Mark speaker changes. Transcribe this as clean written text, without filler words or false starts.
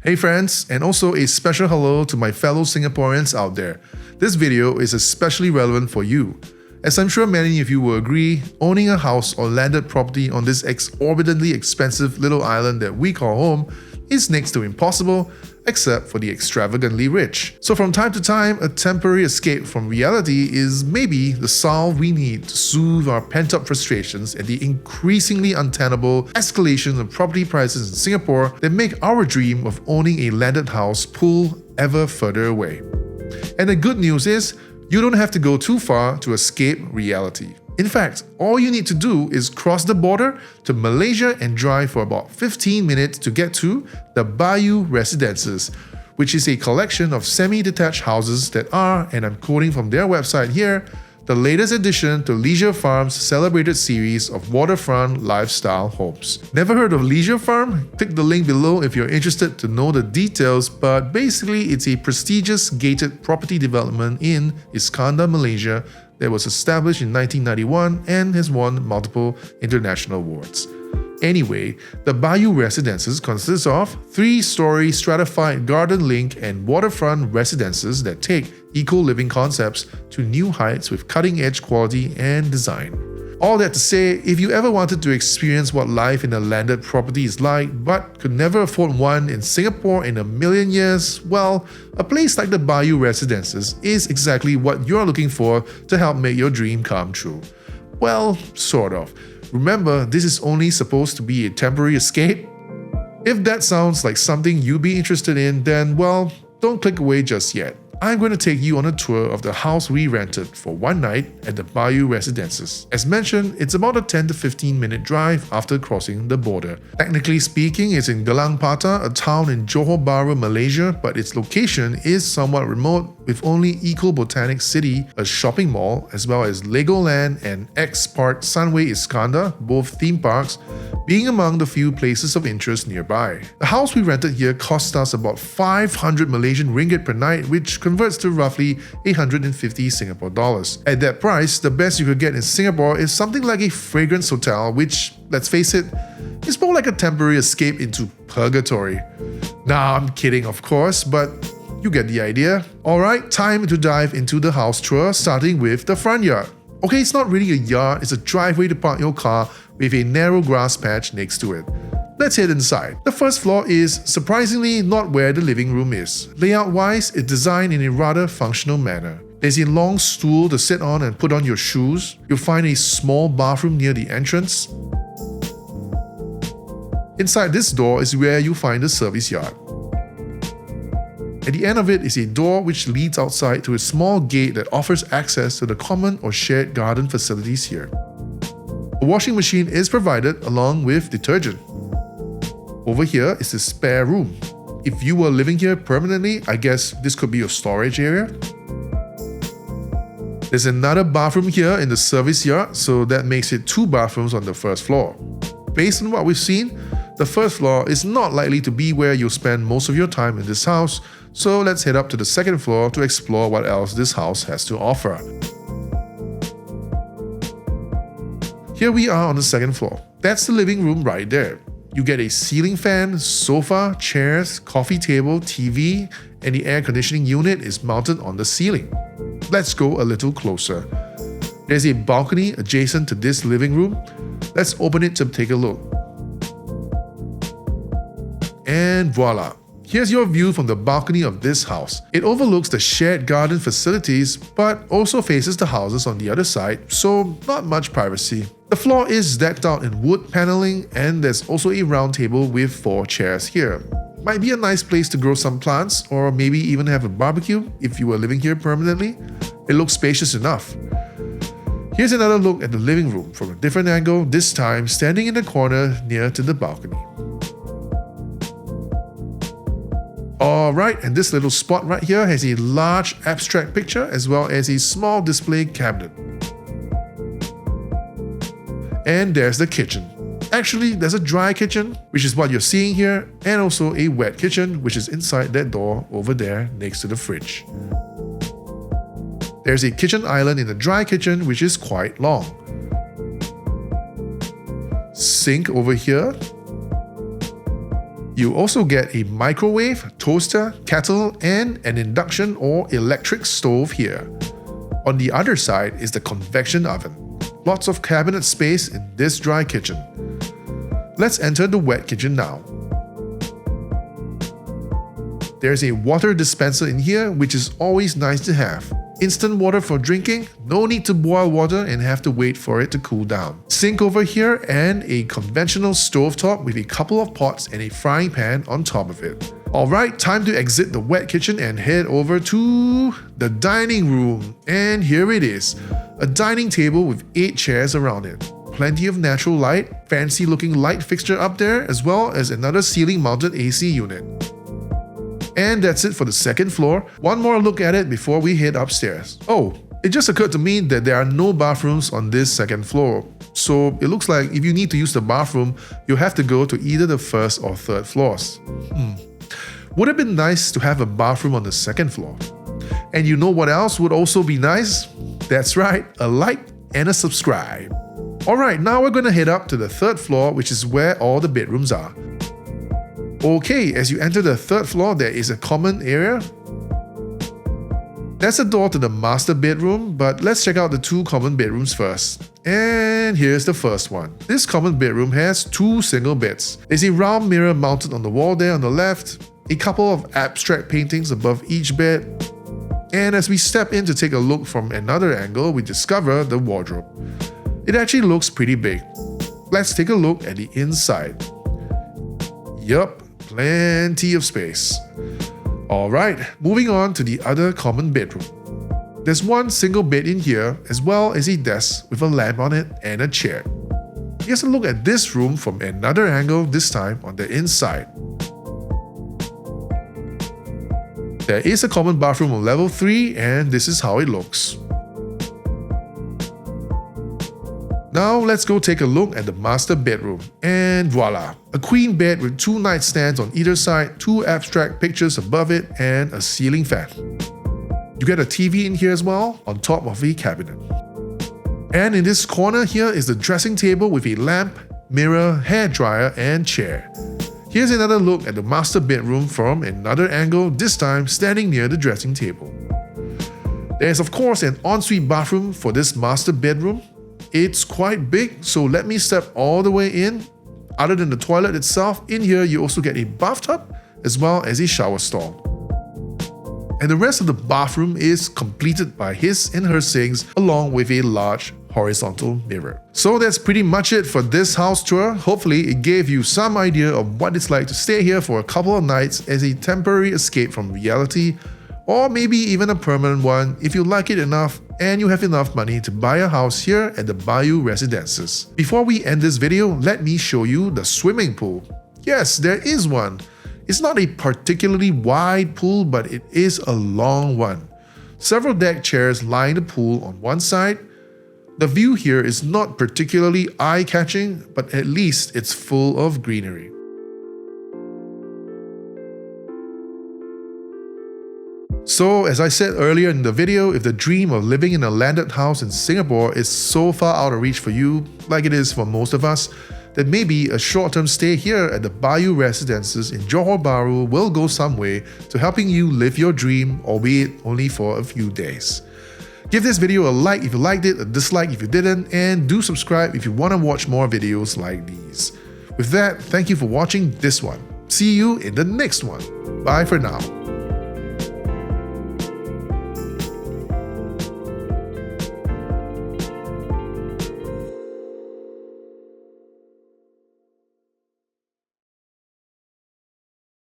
Speaker 1: Hey friends, and also a special hello to my fellow Singaporeans out there. This video is especially relevant for you. As I'm sure many of you will agree, owning a house or landed property on this exorbitantly expensive little island that we call home is next to impossible, except for the extravagantly rich. So from time to time, a temporary escape from reality is maybe the salve we need to soothe our pent-up frustrations at the increasingly untenable escalation of property prices in Singapore that make our dream of owning a landed house pull ever further away. And the good news is, you don't have to go too far to escape reality. In fact, all you need to do is cross the border to Malaysia and drive for about 15 minutes to get to the Bayou Residences, which is a collection of semi-detached houses that are, and I'm quoting from their website here, the latest addition to Leisure Farm's celebrated series of waterfront lifestyle homes. Never heard of Leisure Farm? Click the link below if you're interested to know the details, but basically it's a prestigious gated property development in Iskandar, Malaysia that was established in 1991 and has won multiple international awards. Anyway, the Bayou Residences consists of 3-story stratified garden link and waterfront residences that take eco-living concepts to new heights with cutting-edge quality and design. All that to say, if you ever wanted to experience what life in a landed property is like but could never afford one in Singapore in a million years, well, a place like the Bayou Residences is exactly what you're looking for to help make your dream come true. Well, sort of. Remember, this is only supposed to be a temporary escape. If that sounds like something you'd be interested in, then well, don't click away just yet. I'm going to take you on a tour of the house we rented for one night at the Bayou Residences. As mentioned, it's about a 10 to 15 minute drive after crossing the border. Technically speaking, it's in Gelang Patah, a town in Johor Bahru, Malaysia, but its location is somewhat remote with only Eco Botanic City, a shopping mall, as well as Legoland and X-Park Sunway Iskandar, both theme parks, being among the few places of interest nearby. The house we rented here cost us about 500 Malaysian ringgit per night, which converts to roughly 850 Singapore dollars. At that price, the best you could get in Singapore is something like a fragrance hotel, which, let's face it, is more like a temporary escape into purgatory. Nah, I'm kidding of course, but you get the idea. Alright, time to dive into the house tour, starting with the front yard. Okay, it's not really a yard, it's a driveway to park your car with a narrow grass patch next to it. Let's head inside. The first floor is, surprisingly, not where the living room is. Layout-wise, it's designed in a rather functional manner. There's a long stool to sit on and put on your shoes. You'll find a small bathroom near the entrance. Inside this door is where you'll find the service yard. At the end of it is a door which leads outside to a small gate that offers access to the common or shared garden facilities here. A washing machine is provided along with detergent. Over here is the spare room. If you were living here permanently, I guess this could be your storage area. There's another bathroom here in the service yard, so that makes it 2 bathrooms on the first floor. Based on what we've seen, the first floor is not likely to be where you'll spend most of your time in this house, so let's head up to the second floor to explore what else this house has to offer. Here we are on the second floor. That's the living room right there. You get a ceiling fan, sofa, chairs, coffee table, TV, and the air conditioning unit is mounted on the ceiling. Let's go a little closer. There's a balcony adjacent to this living room. Let's open it to take a look. And voila! Here's your view from the balcony of this house. It overlooks the shared garden facilities, but also faces the houses on the other side, so not much privacy. The floor is decked out in wood paneling, and there's also a round table with 4 chairs here. Might be a nice place to grow some plants, or maybe even have a barbecue if you were living here permanently. It looks spacious enough. Here's another look at the living room from a different angle, this time standing in the corner near to the balcony. Alright, and this little spot right here has a large abstract picture as well as a small display cabinet. And there's the kitchen. Actually, there's a dry kitchen, which is what you're seeing here, and also a wet kitchen, which is inside that door over there next to the fridge. There's a kitchen island in the dry kitchen, which is quite long. Sink over here. You also get a microwave, toaster, kettle, and an induction or electric stove here. On the other side is the convection oven. Lots of cabinet space in this dry kitchen. Let's enter the wet kitchen now. There's a water dispenser in here, which is always nice to have. Instant water for drinking, no need to boil water and have to wait for it to cool down. Sink over here and a conventional stovetop with a couple of pots and a frying pan on top of it. Alright, time to exit the wet kitchen and head over to the dining room. And here it is, a dining table with 8 chairs around it. Plenty of natural light, fancy looking light fixture up there, as well as another ceiling mounted AC unit. And that's it for the second floor. One more look at it before we head upstairs. Oh, it just occurred to me that there are no bathrooms on this second floor. So it looks like if you need to use the bathroom, you'll have to go to either the first or third floors. Would have been nice to have a bathroom on the second floor. And you know what else would also be nice? That's right, a like and a subscribe. Alright, now we're gonna head up to the third floor, which is where all the bedrooms are. Okay, as you enter the third floor, there is a common area. That's the door to the master bedroom, but let's check out the 2 common bedrooms first. And here's the first one. This common bedroom has 2 single beds. There's a round mirror mounted on the wall there on the left, a couple of abstract paintings above each bed, and as we step in to take a look from another angle, we discover the wardrobe. It actually looks pretty big. Let's take a look at the inside. Yup, plenty of space. Alright, moving on to the other common bedroom. There's one single bed in here, as well as a desk with a lamp on it and a chair. Here's a look at this room from another angle, this time on the inside. There is a common bathroom on level 3, and this is how it looks. Now let's go take a look at the master bedroom, and voila! A queen bed with 2 nightstands on either side, 2 abstract pictures above it, and a ceiling fan. You get a TV in here as well, on top of a cabinet. And in this corner here is the dressing table with a lamp, mirror, hairdryer, and chair. Here's another look at the master bedroom from another angle, this time standing near the dressing table. There's of course an ensuite bathroom for this master bedroom. It's quite big, so let me step all the way in. Other than the toilet itself, in here you also get a bathtub as well as a shower stall. And the rest of the bathroom is completed by his and her sinks along with a large horizontal mirror. So that's pretty much it for this house tour. Hopefully it gave you some idea of what it's like to stay here for a couple of nights as a temporary escape from reality, or maybe even a permanent one if you like it enough and you have enough money to buy a house here at the Bayou Residences. Before we end this video, let me show you the swimming pool. Yes, there is one. It's not a particularly wide pool, but it is a long one. Several deck chairs line the pool on one side. The view here is not particularly eye-catching, but at least it's full of greenery. So, as I said earlier in the video, if the dream of living in a landed house in Singapore is so far out of reach for you, like it is for most of us, then maybe a short-term stay here at the Bayou Residences in Johor Bahru will go some way to helping you live your dream, albeit only for a few days. Give this video a like if you liked it, a dislike if you didn't, and do subscribe if you want to watch more videos like these. With that, thank you for watching this one. See you in the next one. Bye for now.